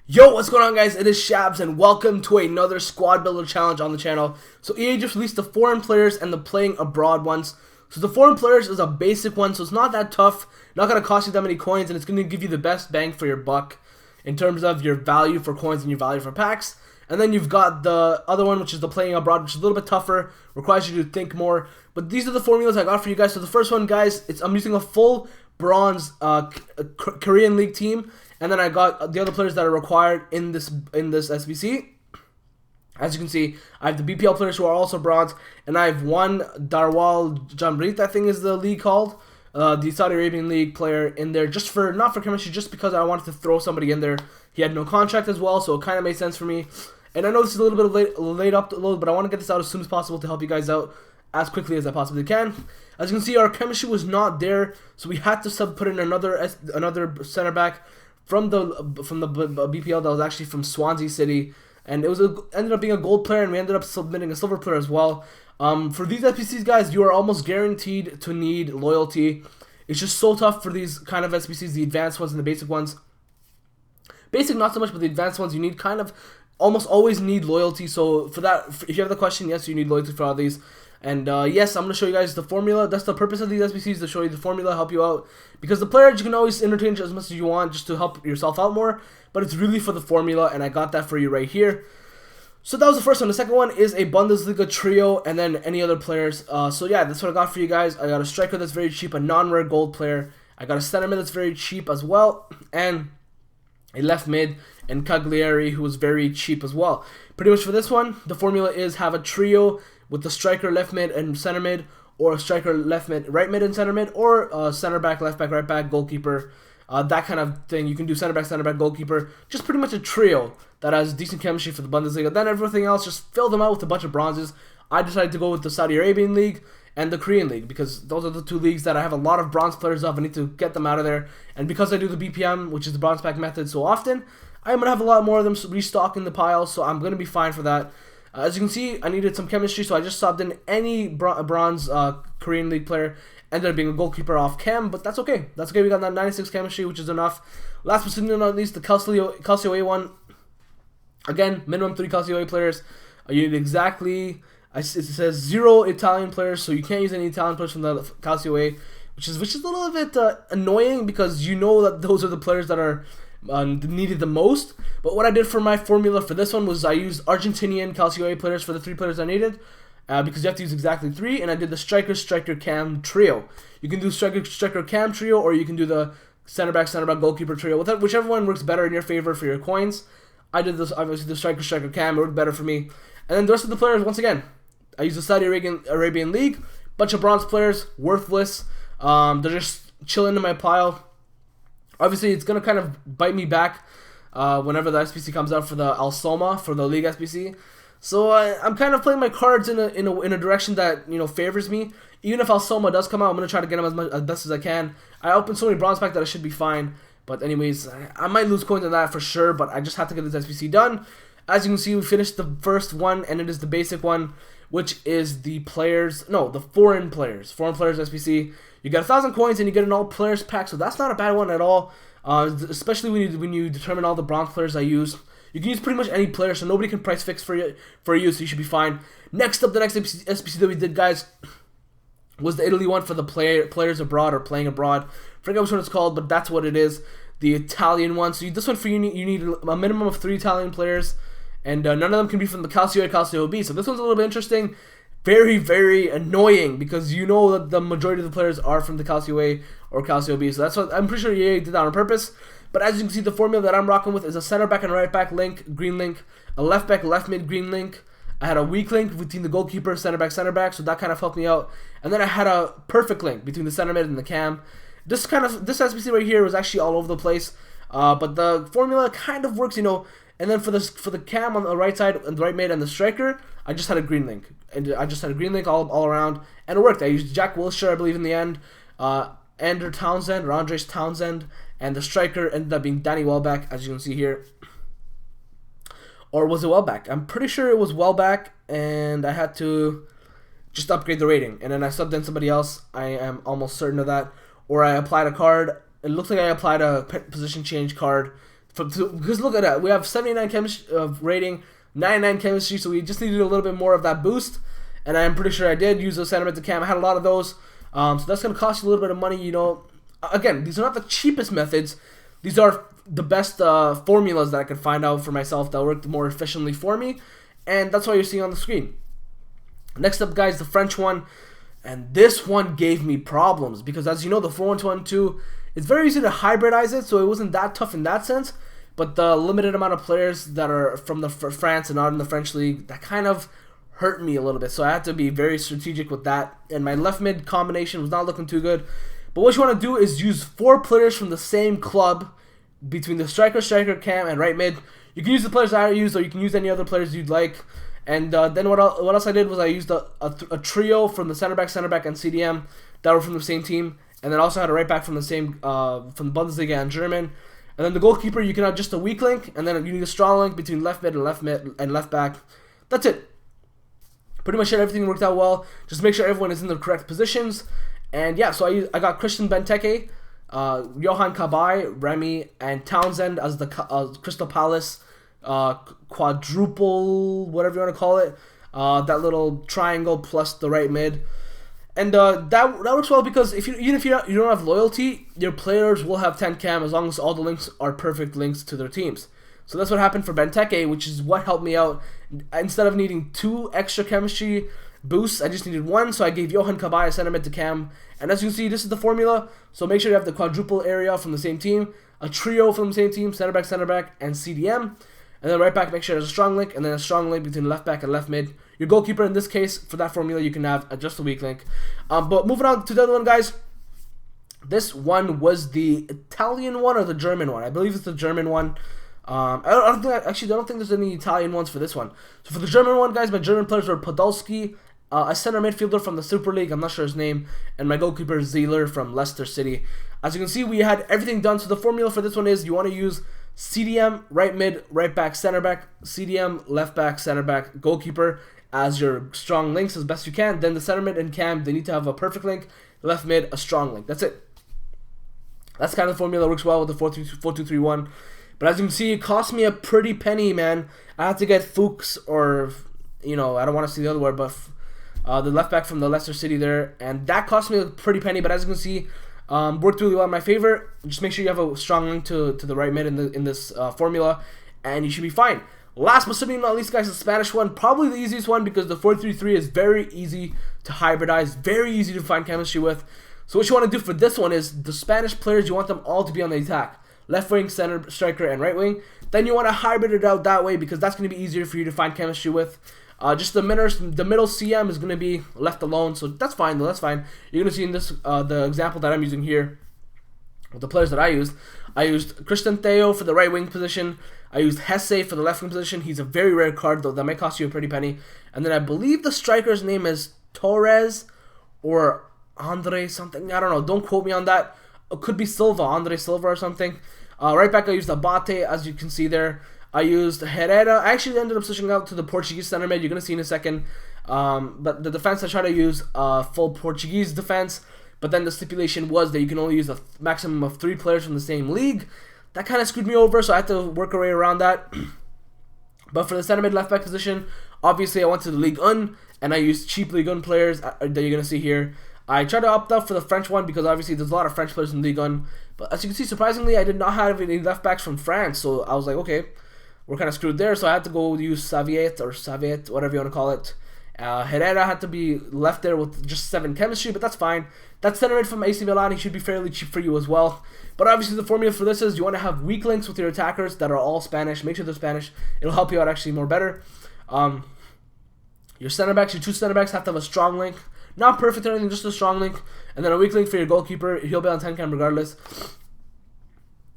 Yo, what's going on, guys? It is Shabs, and welcome to another squad builder challenge on the channel. So EA just released the foreign players and the playing abroad ones. So the foreign players is a basic one, so it's not that tough, not going to cost you that many coins, and it's going to give you the best bang for your buck in terms of your value for coins and your value for packs. And then you've got the other one, which is the playing abroad, which is a little bit tougher, requires you to think more. But these are the formulas I got for you guys. So the first one, guys, I'm using a full bronze Korean League team. And then I got the other players that are required in this SBC. As you can see, I have the BPL players who are also bronze, and I have one Darwal Jamrit, I think is the league called, the Saudi Arabian league player in there, just for not for chemistry, just because I wanted to throw somebody in there. He had no contract as well, so it kind of made sense for me. And I know this is a little bit of late upload, but I want to get this out as soon as possible to help you guys out as quickly as I possibly can. As you can see, our chemistry was not there, so we had to put in another center back from the BPL that was actually from Swansea City, and it was ended up being a gold player, and we ended up submitting a silver player as well. For these SBCs, guys, you are almost guaranteed to need loyalty. It's just so tough for these kind of SBCs, the advanced ones and the basic ones. Basic not so much, but the advanced ones you need almost always need loyalty. So for that, if you have the question, yes, you need loyalty for all these. And yes, I'm going to show you guys the formula. That's the purpose of these SBCs, to show you the formula, help you out. Because the players, you can always interchange as much as you want just to help yourself out more. But it's really for the formula, and I got that for you right here. So that was the first one. The second one is a Bundesliga trio, and then any other players. So yeah, that's what I got for you guys. I got a striker that's very cheap, a non-rare gold player. I got a center mid that's very cheap as well. And a left mid and Cagliari, who was very cheap as well. Pretty much for this one, the formula is have a trio with the striker, left mid, and center mid, or a striker, left mid, right mid, and center mid, or center back, left back, right back, goalkeeper, that kind of thing. You can do center back, goalkeeper. Just pretty much a trio that has decent chemistry for the Bundesliga. Then everything else, just fill them out with a bunch of bronzes. I decided to go with the Saudi Arabian League and the Korean League, because those are the two leagues that I have a lot of bronze players of. I need to get them out of there. And because I do the BPM, which is the bronze pack method, so often, I'm going to have a lot more of them restocking the pile, so I'm going to be fine for that. As you can see, I needed some chemistry, so I just subbed in any bronze Korean League player. Ended up being a goalkeeper off chem, but that's okay. That's okay. We got that 96 chemistry, which is enough. Last but certainly not least, the Calcio A one. Again, minimum 3 Calcio A players. You need exactly, it says 0 Italian players, so you can't use any Italian players from the Calcio A, which is a little bit annoying, because you know that those are the players that are needed the most. But what I did for my formula for this one was I used Argentinian Calcio A players for the 3 players I needed, because you have to use exactly 3, and I did the striker cam trio. You can do striker cam trio, or you can do the center back goalkeeper trio, whichever one works better in your favor for your coins. I did this, obviously, the striker cam. It worked better for me. And then the rest of the players, once again, I used the Saudi Arabian League. Bunch of bronze players, worthless. They're just chilling in my pile. Obviously, it's going to kind of bite me back whenever the SBC comes out for the Al Soma, for the League SBC. So I'm kind of playing my cards in a direction that, favors me. Even if Al Soma does come out, I'm going to try to get him as best as I can. I opened so many bronze packs that I should be fine. But anyways, I might lose coins on that for sure, but I just have to get this SBC done. As you can see, we finished the first one, and it is the basic one, which is the foreign players SBC. You get 1,000 coins, and you get an all players pack, so that's not a bad one at all. Especially when you determine all the bronze players I use. You can use pretty much any player, so nobody can price fix for you, so you should be fine. Next up, the next SBC that we did, guys, was the Italy one for the players abroad, or playing abroad. I forget which one it's called, but that's what it is. The Italian one. So this one for you need a minimum of 3 Italian players, and none of them can be from the Calcio A, Calcio B. So this one's a little bit interesting. Very, very annoying, because you know that the majority of the players are from the Calcio A or Calcio B. So that's what I'm pretty sure EA did that on purpose. But as you can see, the formula that I'm rocking with is a center back and right back link, green link, a left back, left mid, green link. I had a weak link between the goalkeeper, center back, so that kind of helped me out. And then I had a perfect link between the center mid and the cam. This SBC right here was actually all over the place, but the formula kind of works, And then for the cam on the right side and the right mid and the striker, I just had a green link, all around, and it worked. I used Jack Wilshere, I believe, in the end, Andres Townsend, and the striker ended up being Danny Welbeck, as you can see here. Or was it Welbeck? I'm pretty sure it was Welbeck, and I had to just upgrade the rating, and then I subbed in somebody else. I am almost certain of that. Or I applied a card. It looks like I applied a position change card Because look at that, we have 79 chemistry rating, 99 chemistry, so we just needed a little bit more of that boost. And I'm pretty sure I did use those center mid to cam. I had a lot of those, so that's gonna cost you a little bit of money. You know, again, these are not the cheapest methods. These are the best formulas that I could find out for myself that worked more efficiently for me, and that's why you're seeing on the screen. Next up, guys, the French one, and this one gave me problems because, as you know, the 4-1-2-1-2, it's very easy to hybridize it, so it wasn't that tough in that sense. But the limited amount of players that are from the France and not in the French league, that kind of hurt me a little bit. So I had to be very strategic with that, and my left mid combination was not looking too good. But what you want to do is use 4 players from the same club between the striker, cam, and right mid. You can use the players I use, or you can use any other players you'd like. And then what else I did was I used a trio from the center back, and CDM that were from the same team, and then also had a right back from the same from the Bundesliga and German. And then the goalkeeper, you can have just a weak link, and then you need a strong link between left mid and left back. That's it. Pretty much everything worked out well. Just make sure everyone is in the correct positions. And yeah, so I got Christian Benteke, Johan Cabaye, Remy, and Townsend as the Crystal Palace quadruple, whatever you want to call it. That little triangle plus the right mid. And that works well because even if you don't have loyalty, your players will have 10 cam as long as all the links are perfect links to their teams. So that's what happened for Benteke, which is what helped me out. Instead of needing 2 extra chemistry boosts, I just needed 1, so I gave Johan Cabaye a center mid to cam. And as you can see, this is the formula. So make sure you have the quadruple area from the same team, a trio from the same team, center back, and CDM. And then right back, make sure there's a strong link, and then a strong link between left back and left mid. Your goalkeeper, in this case, for that formula, you can have just a weak link. But moving on to the other one, guys. This one was the Italian one or the German one. I believe it's the German one. I don't think there's any Italian ones for this one. So for the German one, guys, my German players were Podolski, a center midfielder from the Super League, I'm not sure his name, and my goalkeeper Zieler from Leicester City. As you can see, we had everything done. So the formula for this one is you want to use CDM, right mid, right back, center back, CDM, left back, center back, goalkeeper as your strong links as best you can. Then the center mid and cam, they need to have a perfect link. Left mid, a strong link. That's it. That's kind of the formula that works well with the 4-2-3-1. But as you can see, it cost me a pretty penny, man. I had to get Fuchs or, you know, I don't want to see the other word, but the left back from the Leicester City there. And that cost me a pretty penny, but as you can see, worked really well in my favor. Just make sure you have a strong link to the right mid in this formula, and you should be fine. Last but certainly not least, guys, the Spanish one. Probably the easiest one because the 4-3-3 is very easy to hybridize, very easy to find chemistry with. So what you want to do for this one is the Spanish players, you want them all to be on the attack. Left wing, center, striker, and right wing. Then you want to hybrid it out that way because that's going to be easier for you to find chemistry with. Just the middle CM is going to be left alone, so that's fine though, that's fine. You're going to see in this, the example that I'm using here, with the players that I used Christian Theo for the right wing position. I used Hesse for the left wing position. He's a very rare card though, that might cost you a pretty penny. And then I believe the striker's name is Torres or Andre something, I don't know, don't quote me on that. It could be Silva, Andre Silva or something. Right back I used Abate, as you can see there. I used Herrera. I actually ended up switching out to the Portuguese center mid. You're going to see in a second. But the defense, I try to use full Portuguese defense. But then the stipulation was that you can only use a maximum of 3 players from the same league. That kind of screwed me over, so I had to work our way around that. But for the center mid left back position, obviously I went to the Ligue 1, and I used cheap Ligue 1 players that you're going to see here. I tried to opt out for the French one because obviously there's a lot of French players in Ligue 1. But as you can see, surprisingly, I did not have any left backs from France. So I was like, okay, we're kind of screwed there. So I had to go use Saviet, whatever you want to call it. Herrera had to be left there with just 7 chemistry, but that's fine. That center mid from AC Milan, he should be fairly cheap for you as well. But obviously the formula for this is you want to have weak links with your attackers that are all Spanish. Make sure they're Spanish. It'll help you out actually more better. Your center backs, your 2 center backs have to have a strong link. Not perfect or anything, just a strong link. And then a weak link for your goalkeeper. He'll be on 10 cam regardless.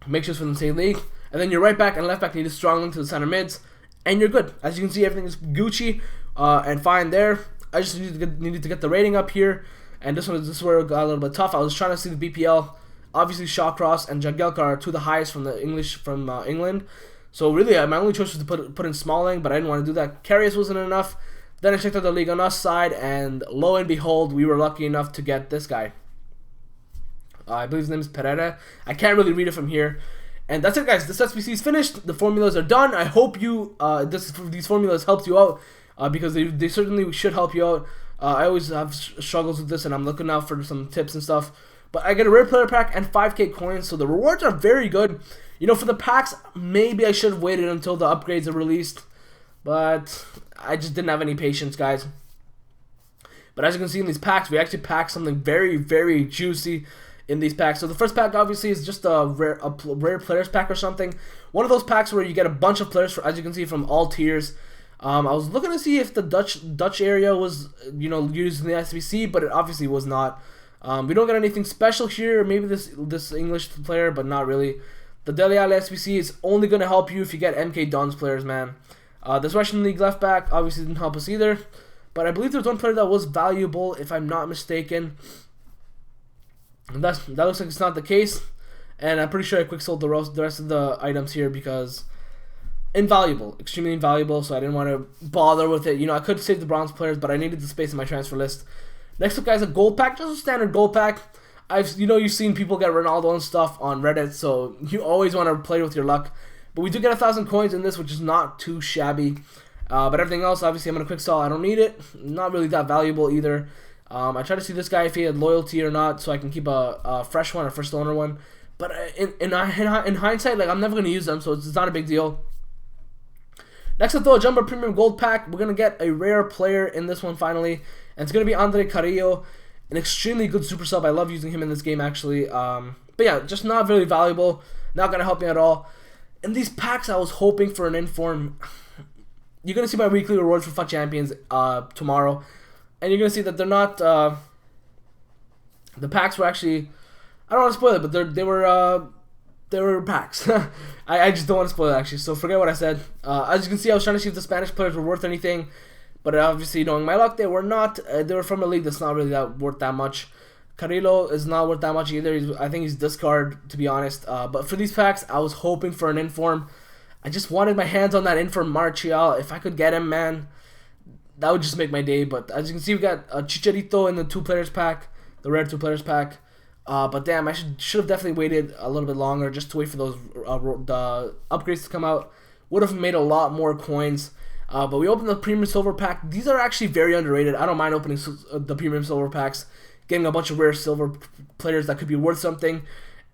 Make sure it's from the same league. And then your right back and left back need a strong link to the center mids. And you're good. As you can see, everything is Gucci and fine there. I just needed to get the rating up here. And this is where it got a little bit tough. I was trying to see the BPL. Obviously, Shawcross and Jagielka are 2 of the highest from England. So really, my only choice was to put in Smalling, but I didn't want to do that. Karius wasn't enough. Then I checked out the league on us side, and lo and behold, we were lucky enough to get this guy. I believe his name is Pereira. I can't really read it from here. And that's it, guys. This SBC is finished. The formulas are done. I hope you these formulas helped you out because they certainly should help you out. I always have struggles with this, and I'm looking out for some tips and stuff. But I get a rare player pack and 5k coins, so the rewards are very good. You know, for the packs, maybe I should have waited until the upgrades are released, but I just didn't have any patience, guys. But as you can see in these packs, we actually packed something very, very juicy in these packs. So the first pack obviously is just a rare players pack or something. One of those packs where you get a bunch of players, as you can see, from all tiers. I was looking to see if the Dutch area was, you know, used in the SBC, but it obviously was not. We don't get anything special here. Maybe this English player, but not really. The Dele Alli SBC is only going to help you if you get MK Dons players, man. This Russian League left back obviously didn't help us either. But I believe there's one player that was valuable, if I'm not mistaken. And that looks like it's not the case. And I'm pretty sure I quick sold the rest of the items here because invaluable, extremely invaluable. So I didn't want to bother with it. You know, I could save the bronze players, but I needed the space in my transfer list. Next up, guys, a gold pack, just a standard gold pack. You've seen people get Ronaldo and stuff on Reddit, so you always want to play with your luck. But we do get 1,000 coins in this, which is not too shabby. But everything else, obviously, I'm gonna quick sell. I don't need it. Not really that valuable either. I try to see this guy if he had loyalty or not, so I can keep a fresh one, a first owner one. But in hindsight, like, I'm never gonna use them, so it's not a big deal. Next up, though, a Jumbo Premium Gold Pack. We're gonna get a rare player in this one finally, and it's gonna be Andre Carrillo. An extremely good super sub. I love using him in this game, actually. But yeah, just not very valuable. Not going to help me at all. In these packs, I was hoping for an inform. You're going to see my weekly rewards for FUT Champions tomorrow. And you're going to see that they're not... the packs were actually... I don't want to spoil it, but they were packs. I just don't want to spoil it, actually. So forget what I said. As you can see, I was trying to see if the Spanish players were worth anything. But obviously, knowing my luck, they were not. They were from a league that's not really worth that much. Carrillo is not worth that much either. I think he's discard, to be honest. But for these packs, I was hoping for an inform. I just wanted my hands on that inform Martial. If I could get him, man, that would just make my day. But as you can see, we got a Chicharito in the 2 players pack, the rare 2 players pack. But damn, I should have definitely waited a little bit longer just to wait for those the upgrades to come out. Would have made a lot more coins. But we opened the Premium Silver Pack. These are actually very underrated. I don't mind opening the Premium Silver Packs, getting a bunch of rare silver players that could be worth something.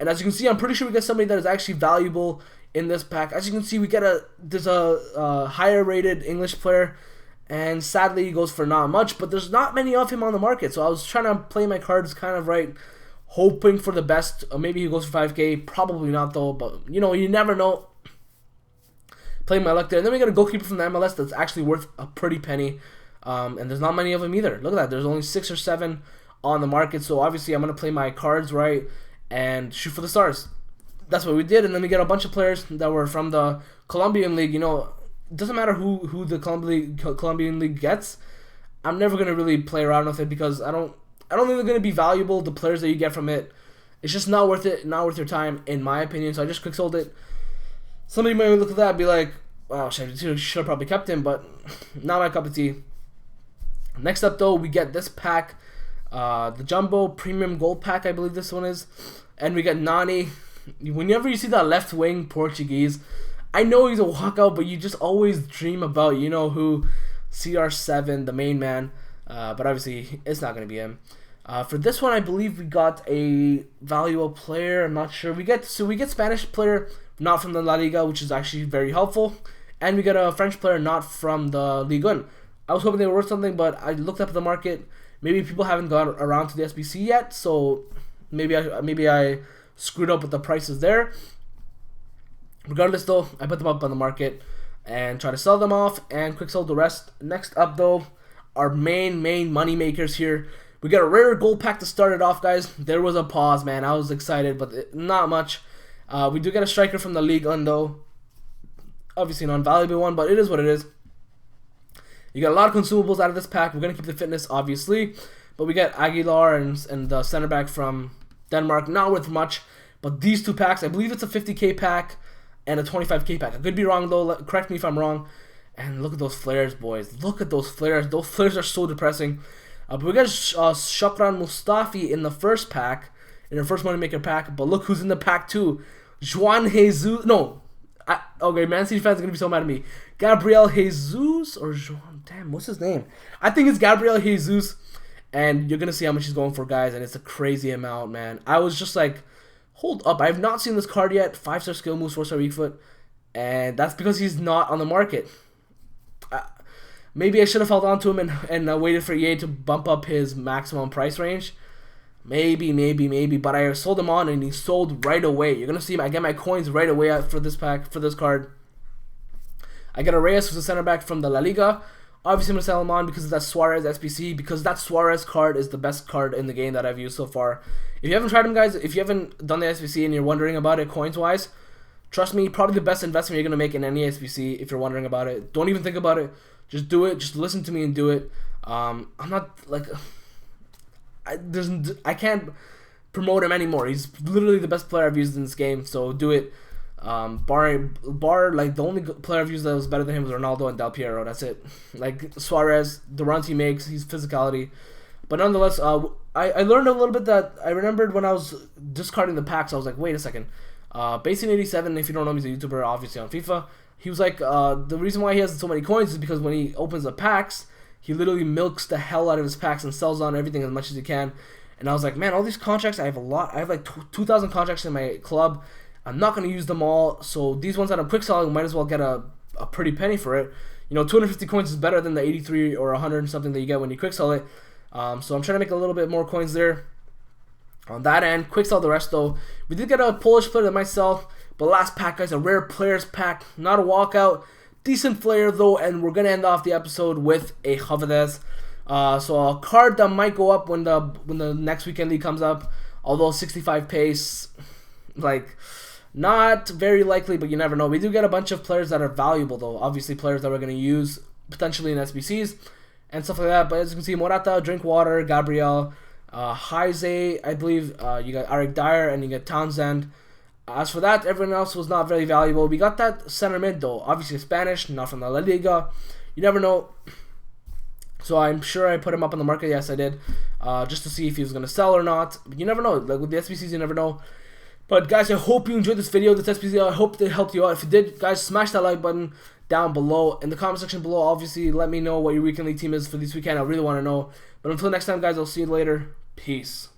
And as you can see, I'm pretty sure we get somebody that is actually valuable in this pack. As you can see, we get there's a higher rated English player, and sadly he goes for not much, but there's not many of him on the market. So I was trying to play my cards kind of right, hoping for the best. Maybe he goes for 5k, probably not though, but you know, you never know. Playing my luck there. And then we got a goalkeeper from the MLS that's actually worth a pretty penny. And there's not many of them either. Look at that. There's only 6 or 7 on the market. So obviously I'm going to play my cards right and shoot for the stars. That's what we did. And then we get a bunch of players that were from the Colombian League. You know, it doesn't matter who the Colombian League gets. I'm never going to really play around with it because I don't think they're going to be valuable, the players that you get from it. It's just not worth it, not worth your time, in my opinion. So I just quick sold it. Somebody might look at that and be like, wow, should have probably kept him, but not my cup of tea. Next up, though, we get this pack, the Jumbo Premium Gold Pack, I believe this one is. And we get Nani. Whenever you see that left wing Portuguese, I know he's a walkout, but you just always dream about, you know who, CR7, the main man. But obviously, it's not going to be him. For this one, I believe we got a valuable player. I'm not sure. We get Spanish player, not from the La Liga, which is actually very helpful. And we get a French player not from the Ligue 1. I was hoping they were worth something, but I looked up the market. Maybe people haven't gone around to the SBC yet, so maybe I screwed up with the prices there. Regardless, though, I put them up on the market and try to sell them off and quick sell the rest. Next up, though, our main money makers here. We got a rare gold pack to start it off, guys. There was a pause, man. I was excited, but not much. We do get a striker from the Ligue 1, though. Obviously an unvaluable one, but it is what it is. You got a lot of consumables out of this pack. We're going to keep the fitness, obviously. But we get Aguilar and the center back from Denmark. Not worth much. But these 2 packs, I believe it's a 50k pack and a 25k pack. I could be wrong, though. Correct me if I'm wrong. And look at those flares, boys. Look at those flares. Those flares are so depressing. But we got Shakran Mustafi in the first pack. In the first Moneymaker pack. But look who's in the pack, too. Juan Jesus. No. Okay, Man City fans are going to be so mad at me. Gabriel Jesus or Juan. Damn, what's his name? I think it's Gabriel Jesus. And you're going to see how much he's going for, guys. And it's a crazy amount, man. I was just like, hold up. I have not seen this card yet. 5-star skill moves, 4-star weak foot. And that's because he's not on the market. Maybe I should have held on to him and waited for EA to bump up his maximum price range. Maybe. But I sold him on and he sold right away. You're going to see him. I get my coins right away for this pack, for this card. I get a Reyes, who's a center back from the La Liga. Obviously, I'm going to sell him on because of that Suarez SBC. Because that Suarez card is the best card in the game that I've used so far. If you haven't tried him, guys, if you haven't done the SBC and you're wondering about it coins-wise, trust me, probably the best investment you're going to make in any SBC if you're wondering about it. Don't even think about it. Just do it. Just listen to me and do it. I'm not, like... I can't promote him anymore. He's literally the best player I've used in this game, so do it. Bar like the only player I've used that was better than him was Ronaldo and Del Piero. That's it. Like Suarez, the runs he makes, his physicality. But nonetheless, I learned a little bit that I remembered when I was discarding the packs. I was like, wait a second. Basin87, if you don't know him, he's a YouTuber, obviously on FIFA. He was like, the reason why he has so many coins is because when he opens the packs, he literally milks the hell out of his packs and sells on everything as much as he can. And I was like, man, all these contracts, I have a lot. I have like 2,000 contracts in my club. I'm not going to use them all. So these ones that I'm quick selling, might as well get a pretty penny for it. You know, 250 coins is better than the 83 or 100 and something that you get when you quick sell it. So I'm trying to make a little bit more coins there. On that end, quick sell the rest though. We did get a Polish player that might sell. But last pack, guys, a rare players pack. Not a walkout. Decent player though, and we're gonna end off the episode with a Javidez. So a card that might go up when the next weekend league comes up. Although 65 pace, like not very likely, but you never know. We do get a bunch of players that are valuable though. Obviously, players that we're gonna use potentially in SBCs and stuff like that. But as you can see, Morata, Drinkwater, Gabriel, Heize, I believe. You got Eric Dyer and you get Townsend. As for that, everyone else was not very valuable. We got that center mid though, obviously Spanish, not from the La Liga. You never know. So I'm sure I put him up on the market. Yes, I did, just to see if he was gonna sell or not. But you never know. Like with the SBCs, you never know. But guys, I hope you enjoyed this video, this SBC. I hope it helped you out. If you did, guys, smash that like button down below in the comment section below. Obviously, let me know what your weekend league team is for this weekend. I really want to know. But until next time, guys, I'll see you later. Peace.